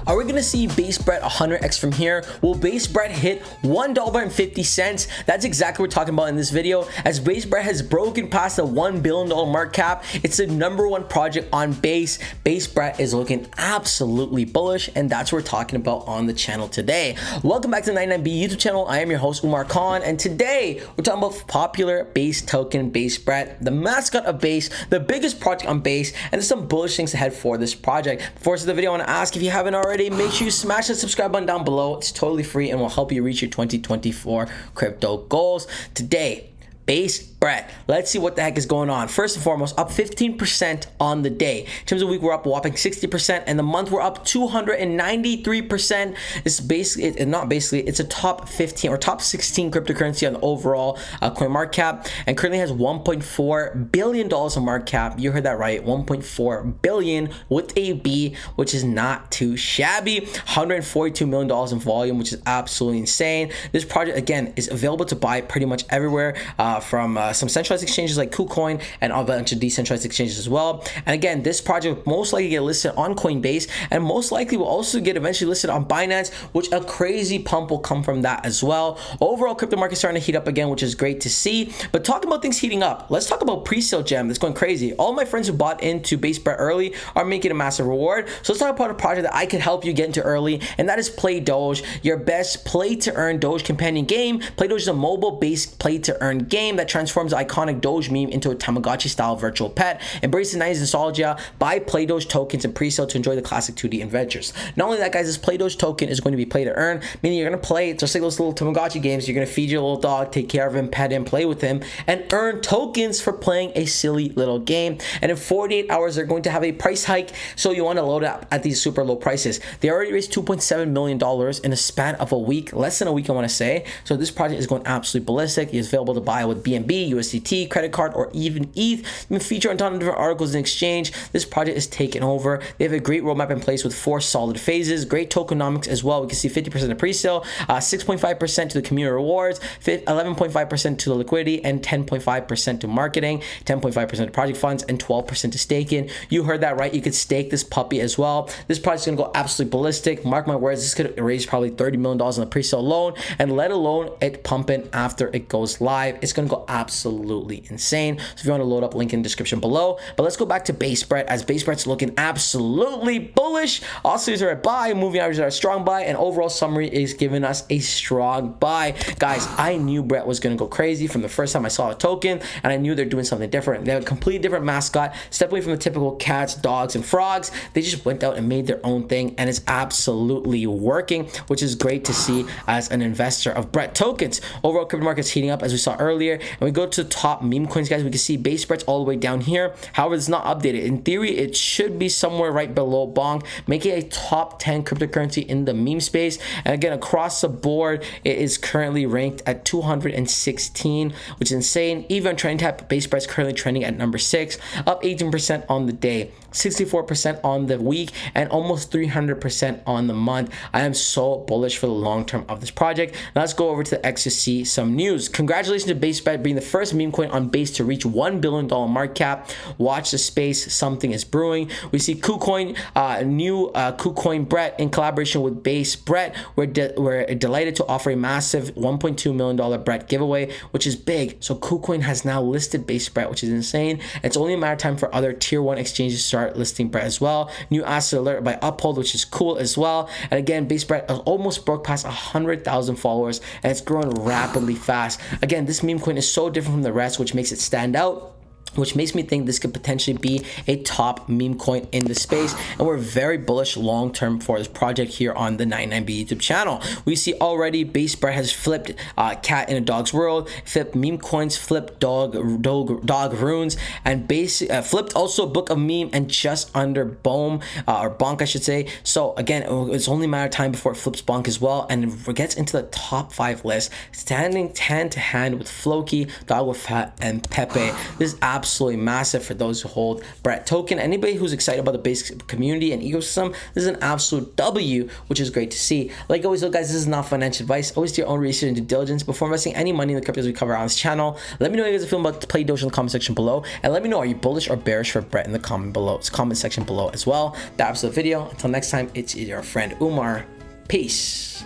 Are we gonna see base Brett 100x from here? Will base Brett hit $1.50? That's exactly what we're talking about in this video, as base Brett has broken past the $1 billion market cap. It's the #1 project on base. Base Brett is looking absolutely bullish, and that's what we're talking about on the channel today. Welcome back to the 99B YouTube channel. I am your host, Umar Khan, and today we're talking about popular base token, base Brett, the mascot of base, the biggest project on base, and there's some bullish things ahead for this project. Before I start the video, I want to ask, if you haven't already, make sure you smash that subscribe button down below. It's totally free and will help you reach your 2024 crypto goals. Today, base Brett. Let's see what the heck is going on. First and foremost, up 15% on the day. In terms of week, we're up a whopping 60%, and the month we're up 293%. It's basically, not basically, it's a top 15 or top 16 cryptocurrency on the overall coin market cap, and currently has $1.4 billion in market cap. You heard that right, 1.4 billion with a B, which is not too shabby. $142 million in volume, which is absolutely insane. This project, again, is available to buy pretty much everywhere, from some centralized exchanges like KuCoin and a bunch of decentralized exchanges as well. And again, this project will most likely get listed on Coinbase, and most likely will also get eventually listed on Binance, which a crazy pump will come from that as well. Overall, crypto market starting to heat up again, which is great to see. But talking about things heating up, let's talk about pre-sale gem that's going crazy. All my friends who bought into base Brett early are making a massive reward. So let's talk about a project that I can help you get into early, and that is Play Doge, your best play to earn Doge companion game. Play Doge is a mobile-based play to earn game that transforms the iconic Doge meme into a Tamagotchi style virtual pet. Embrace the 90s nostalgia, buy Play Doge tokens and pre-sale to enjoy the classic 2D adventures. Not only that, guys, this Play Doge token is going to be play to earn, meaning you're going to play just like those little Tamagotchi games. You're going to feed your little dog, take care of him, pet him, play with him, and earn tokens for playing a silly little game. And in 48 hours, they're going to have a price hike, so you want to load up at these super low prices. They already raised $2.7 million in a span of a week, less than a week, I want to say. So this project is going absolutely ballistic. It's available to buy with BNB, USDT, credit card, or even ETH. You can feature on a ton of different articles in exchange. This project is taking over. They have a great roadmap in place with 4 solid phases, great tokenomics as well. We can see 50% of pre-sale, 6.5% to the community rewards, 11.5% to the liquidity, and 10.5% to marketing, 10.5% to project funds, and 12% to staking. You heard that right. You could stake this puppy as well. This project is going to go absolutely ballistic. Mark my words, this could raise probably $30 million on the pre-sale alone, and let alone it pumping after it goes live. It's going to go absolutely insane. So if you want to load up, link in the description below. But let's go back to base Brett, as base Brett's looking absolutely bullish. Oscillators are a buy, moving averages are a strong buy, and overall summary is giving us a strong buy. Guys, I knew Brett was going to go crazy from the first time I saw a token, and I knew they're doing something different. They have a completely different mascot, step away from the typical cats, dogs, and frogs. They just went out and made their own thing, and it's absolutely working, which is great to see as an investor of Brett tokens. Overall, crypto market's heating up, as we saw earlier, and we go to the top meme coins, guys. We can see base Brett's all the way down here. However, it's not updated. In theory, it should be somewhere right below Bonk, making a top 10 cryptocurrency in the meme space. And again, across the board, it is currently ranked at 216, which is insane. Even on trending tab, base Brett's currently trending at number 6, up 18% on the day, 64% on the week, and almost 300% on the month. I am so bullish for the long term of this project. Now let's go over to the X to see some news. Congratulations to base Brett being the first meme coin on base to reach $1 billion market cap. Watch the space, something is brewing. We see KuCoin, new KuCoin Brett in collaboration with base Brett. We're delighted to offer a massive $1.2 million Brett giveaway, which is big. So KuCoin has now listed base Brett, which is insane. It's only a matter of time for other tier 1 exchanges to start listing Brett as well. New asset alert by Uphold, which is cool as well. And again, base Brett almost broke past 100,000 followers, and it's growing rapidly fast. Again, this meme coin is so different from the rest, which makes it stand out, which makes me think this could potentially be a top meme coin in the space, and we're very bullish long term for this project here on the 99B YouTube channel. We see already base Brett has flipped cat in a dog's world, flipped meme coins, flipped dog runes, and flipped also book of meme and just under boom or bonk, I should say. So again, it's only a matter of time before it flips bonk as well, and it gets into the top 5 list, standing hand to hand with Floki, Dog with Fat, and Pepe. This is absolutely absolutely massive for those who hold Brett token. Anybody who's excited about the basic community and ecosystem, this is an absolute W, which is great to see. Like always though, guys, this is not financial advice. Always do your own research and due diligence before investing any money in the cryptos we cover on this channel. Let me know how you guys are feeling about play Doge in the comment section below, and let me know, are you bullish or bearish for Brett in the comment section below as well. That's the video. Until next time, it's your friend Umar. Peace.